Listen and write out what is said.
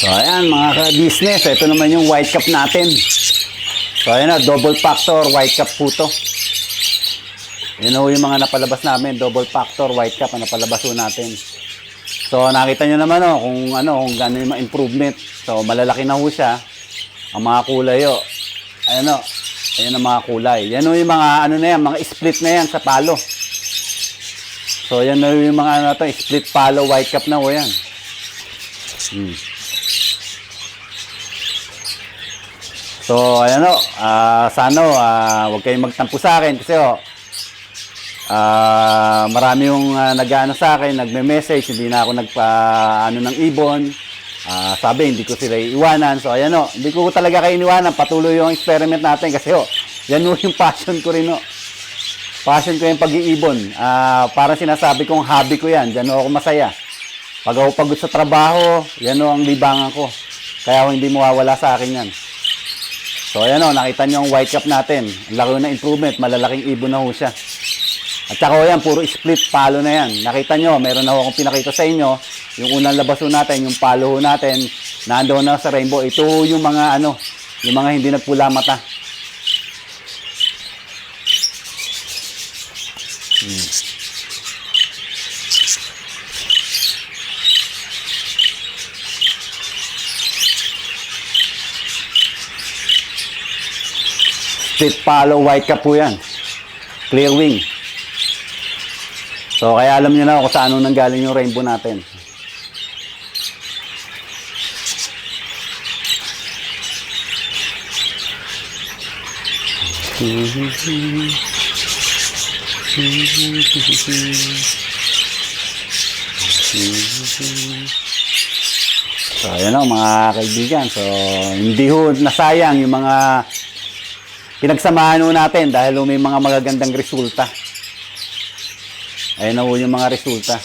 So ayan mga ka-business, ito naman yung white cup natin. So ayan na, double factor white cup po to. Yun o yung mga napalabas namin, double factor white cup na napalabas po natin. So nakita nyo naman o kung gano'n yung improvement. So malalaki na ho siya. Ang mga kulay o. Ayan o, ayan ang mga kulay. Yan o yung mga mga split na yan sa palo. So yan o yung mga split palo white cup na o yan. So, ayan o, sana huwag kayong magtampo sa akin kasi marami yung nag-ano sa akin, nagme-message, hindi na ako nagpa-ano ng ibon. Sabi, hindi ko sila iiwanan. So, ayan o, hindi ko talaga kayo iniwanan. Patuloy yung experiment natin kasi yan o yung passion ko rin o. Passion ko yung pag-iibon. Parang sinasabi kong hobby ko yan. Diyan o ako masaya. Pag ako pagod sa trabaho, yan o ang libangan ko. Kaya hindi mawawala sa akin yan. So ayan o, nakita nyo ang white cup natin. Ang laki na improvement, malalaking ibon na ho siya. At saka yan, puro split palo na yan. Nakita nyo, meron na ho akong pinakita sa inyo. Yung unang labas ho natin, yung palo ho natin, nandoon na sa rainbow. Ito yung mga yung mga hindi nagpula mata. Split palo white cup po yan. Clear wing. So kaya alam nyo na kung saan nanggaling yung rainbow natin. So ayan o mga kaibigan. So hindi ho nasayang yung mga pinagsamahan ho natin dahil may mga magagandang resulta. Ayan na ho yung mga resulta.